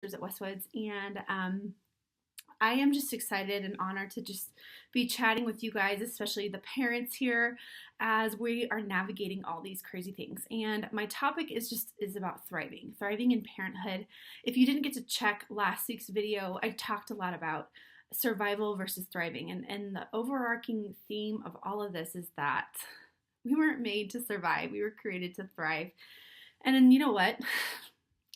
at Westwoods, and I am just excited and honored to just be chatting with you guys, especially the parents here, as we are navigating all these crazy things. And my topic is about thriving in parenthood. If you didn't get to check last week's video, I talked a lot about survival versus thriving, and the overarching theme of all of this is that we weren't made to survive; we were created to thrive. And then you know what?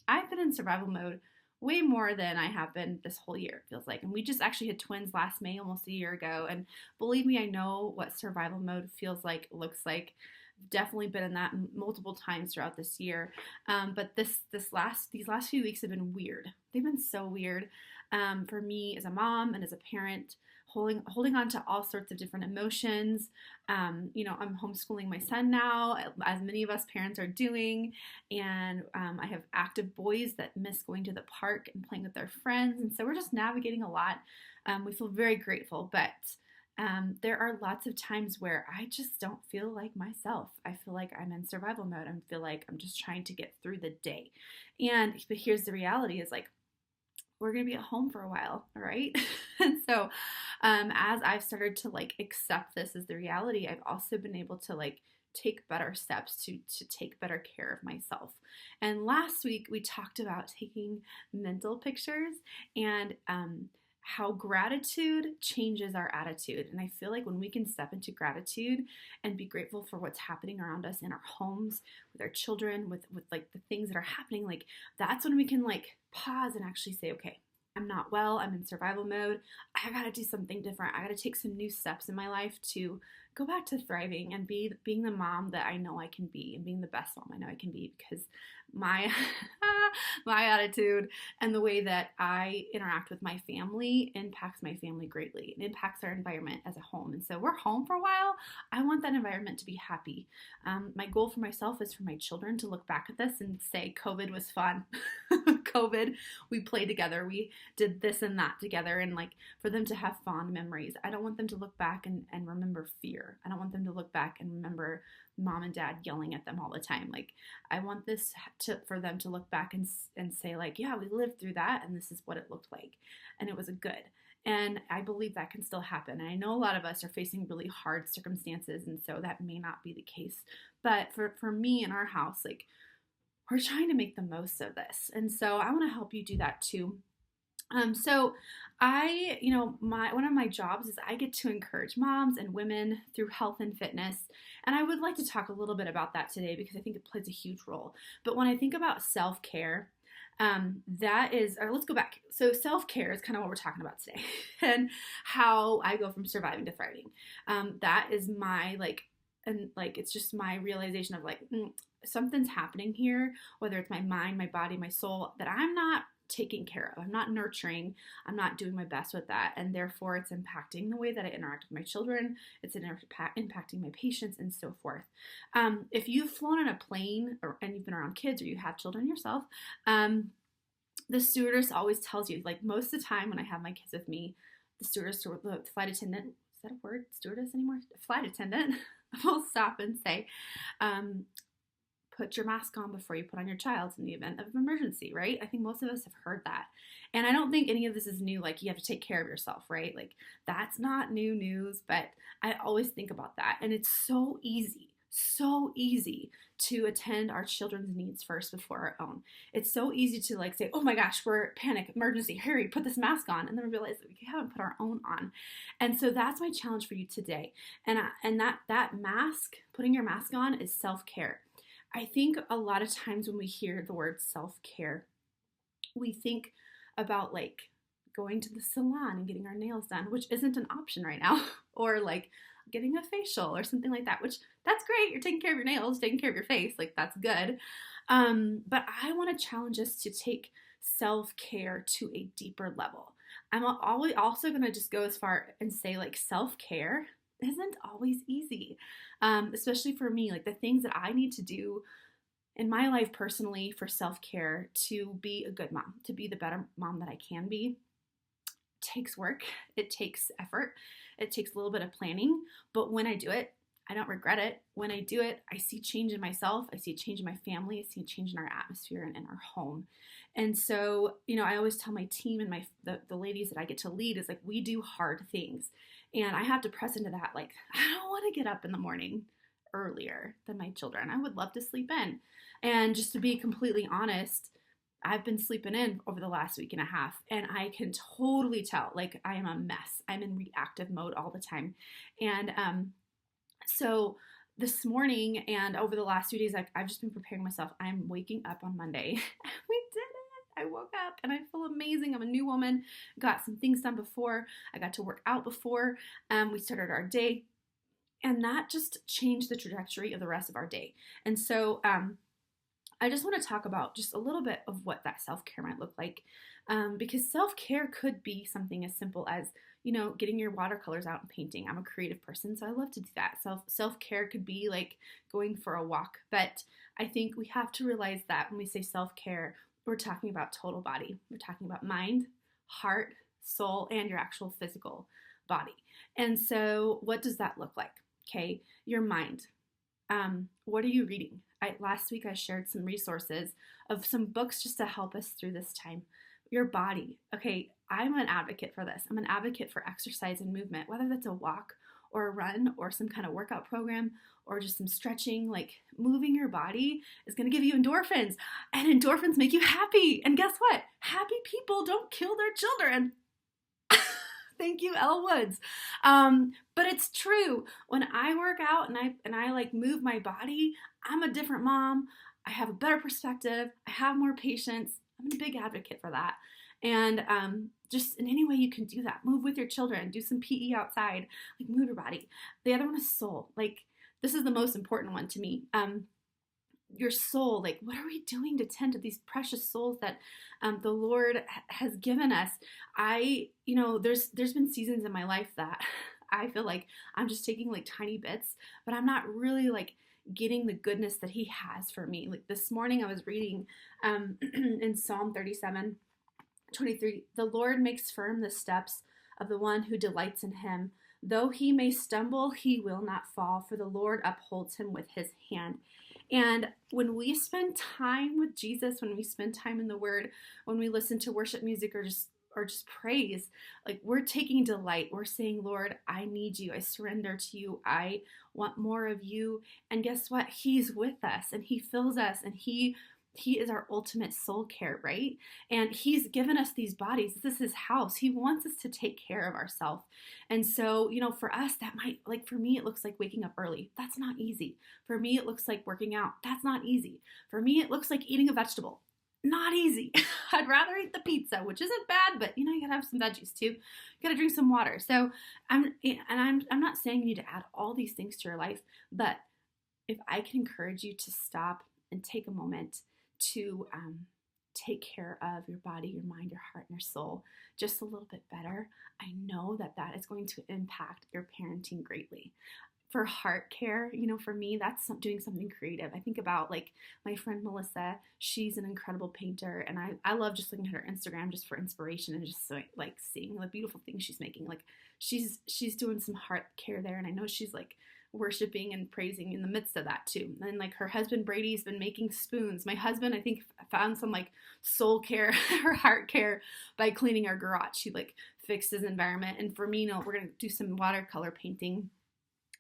I've been in survival mode way more than I have been this whole year, it feels like. And we just actually had twins last May, almost a year ago. And believe me, I know what survival mode feels like, looks like. I've definitely been in that multiple times throughout this year. But these last few weeks have been weird. They've been so weird for me as a mom and as a parent, holding on to all sorts of different emotions. I'm homeschooling my son now, as many of us parents are doing, and I have active boys that miss going to the park and playing with their friends, and so we're just navigating a lot. We feel very grateful, but there are lots of times where I just don't feel like myself. I feel like I'm in survival mode. I feel like I'm just trying to get through the day. But here's the reality: is like, we're going to be at home for a while, all right? And so as I've started to like accept this as the reality, I've also been able to like take better steps to take better care of myself. And last week we talked about taking mental pictures and how gratitude changes our attitude. And I feel like when we can step into gratitude and be grateful for what's happening around us in our homes, with our children, with like the things that are happening, like that's when we can like pause and actually say, okay, I'm not well, I'm in survival mode. I gotta do something different. I gotta take some new steps in my life to go back to thriving and being the mom that I know I can be, and being the best mom I know I can be, because my my attitude and the way that I interact with my family impacts my family greatly. It impacts our environment as a home. And so we're home for a while. I want that environment to be happy. My goal for myself is for my children to look back at this and say, COVID was fun. COVID, we played together. We did this and that together, and like for them to have fond memories. I don't want them to look back and remember fear. I don't want them to look back and remember mom and dad yelling at them all the time. Like I want for them to look back and say like, yeah, we lived through that and this is what it looked like. And it was a good. And I believe that can still happen. And I know a lot of us are facing really hard circumstances, and so that may not be the case. But for me in our house, like we're trying to make the most of this. And so I want to help you do that too. So one of my jobs is I get to encourage moms and women through health and fitness. And I would like to talk a little bit about that today because I think it plays a huge role. But when I think about self-care, let's go back. So self-care is kind of what we're talking about today and how I go from surviving to thriving. That is my it's just my realization of like, something's happening here, whether it's my mind, my body, my soul, that I'm not taking care of. I'm not nurturing. I'm not doing my best with that. And therefore it's impacting the way that I interact with my children. It's impacting my patients and so forth. If you've flown on a plane and you've been around kids, or you have children yourself, the stewardess always tells you, like most of the time when I have my kids with me, the flight attendant, is that a word? Stewardess anymore? Flight attendant will stop and say, put your mask on before you put on your child's in the event of an emergency, right? I think most of us have heard that. And I don't think any of this is new, like you have to take care of yourself, right? Like that's not new news, but I always think about that. And it's so easy to attend our children's needs first before our own. It's so easy to like say, oh my gosh, we're panic, emergency, hurry, put this mask on. And then we realize that we haven't put our own on. And so that's my challenge for you today. And that mask, putting your mask on, is self-care. I think a lot of times when we hear the word self-care, we think about like going to the salon and getting our nails done, which isn't an option right now, or like getting a facial or something like that, which that's great. You're taking care of your nails, taking care of your face, like that's good. But I want to challenge us to take self-care to a deeper level. I'm always also going to just go as far and say like self-care isn't always easy, especially for me. Like the things that I need to do in my life personally for self-care to be a good mom, to be the better mom that I can be, takes work. It takes effort. It takes a little bit of planning. But when I do it, I don't regret it. When I do it, I see change in myself. I see a change in my family. I see a change in our atmosphere and in our home. And so, I always tell my team and the ladies that I get to lead is like, we do hard things. And I have to press into that. Like, I don't want to get up in the morning earlier than my children. I would love to sleep in. And just to be completely honest, I've been sleeping in over the last week and a half, and I can totally tell, like, I am a mess. I'm in reactive mode all the time. And so this morning and over the last few days, I've just been preparing myself. I'm waking up on Monday. We did it. I woke up and I feel amazing. I'm a new woman. Got some things done before. I got to work out before. We started our day. And that just changed the trajectory of the rest of our day. And so I just want to talk about just a little bit of what that self-care might look like. Because self-care could be something as simple as, getting your watercolors out and painting. I'm a creative person, so I love to do that. Self-care could be like going for a walk. But I think we have to realize that when we say self-care, we're talking about total body. We're talking about mind, heart, soul, and your actual physical body. And so what does that look like? Okay, your mind. What are you reading? Last week I shared some resources of some books just to help us through this time. Your body. Okay, I'm an advocate for this. I'm an advocate for exercise and movement, whether that's a walk or a run or some kind of workout program or just some stretching. Like, moving your body is going to give you endorphins, and endorphins make you happy. And guess what? Happy people don't kill their children. Thank you, Elle Woods. But it's true. When I work out and I like move my body, I'm a different mom. I have a better perspective. I have more patience. I'm a big advocate for that. And just in any way you can do that. Move with your children. Do some PE outside. Like, move your body. The other one is soul. Like, this is the most important one to me. Your soul, like, what are we doing to tend to these precious souls that the Lord has given us? There's been seasons in my life that I feel like I'm just taking like tiny bits, but I'm not really like getting the goodness that He has for me. Like, this morning I was reading in Psalm 37:23, the Lord makes firm the steps of the one who delights in Him. Though he may stumble, he will not fall, for the Lord upholds him with His hand. And when we spend time with Jesus, when we spend time in the Word, when we listen to worship music or just praise, like, we're taking delight. We're saying, Lord, I need you. I surrender to you. I want more of you. And guess what? He's with us and He fills us, and He is our ultimate soul care, right? And He's given us these bodies. This is His house. He wants us to take care of ourselves. And so, for us, that might, like, for me, it looks like waking up early. That's not easy. For me, it looks like working out. That's not easy. For me, it looks like eating a vegetable. Not easy. I'd rather eat the pizza, which isn't bad, but you gotta have some veggies too. You gotta drink some water. So I'm not saying you need to add all these things to your life, but if I can encourage you to stop and take a moment to take care of your body, your mind, your heart, and your soul just a little bit better, I know that is going to impact your parenting greatly. For heart care, for me, that's doing something creative. I think about like my friend Melissa. She's an incredible painter, and I love just looking at her Instagram just for inspiration and just like seeing the beautiful things she's making. Like, she's doing some heart care there, and I know she's like worshiping and praising in the midst of that too. And like, her husband Brady's been making spoons. My husband, I think, found some like soul care or heart care by cleaning our garage. He like fixed his environment. And for me, we're gonna do some watercolor painting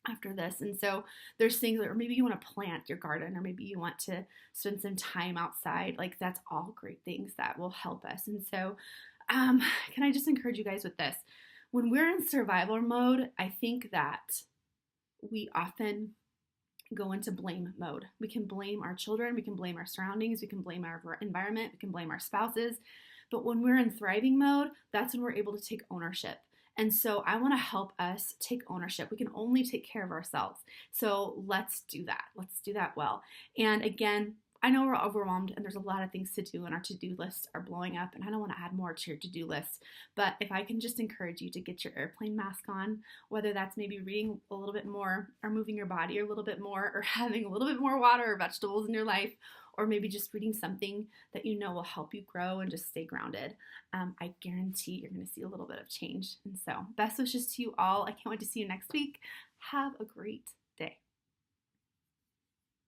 after this. And so there's things or maybe you want to plant your garden, or maybe you want to spend some time outside. Like, that's all great things that will help us. And so can I just encourage you guys with this? When we're in survival mode, I think that we often go into blame mode. We can blame our children, we can blame our surroundings, we can blame our environment, we can blame our spouses. But when we're in thriving mode, that's when we're able to take ownership. And so I want to help us take ownership. We can only take care of ourselves. So let's do that. Let's do that well. And again, I know we're overwhelmed and there's a lot of things to do, and our to-do lists are blowing up, and I don't want to add more to your to-do list. But if I can just encourage you to get your airplane mask on, whether that's maybe reading a little bit more or moving your body a little bit more or having a little bit more water or vegetables in your life, or maybe just reading something that will help you grow and just stay grounded, I guarantee you're going to see a little bit of change. And so best wishes to you all. I can't wait to see you next week. Have a great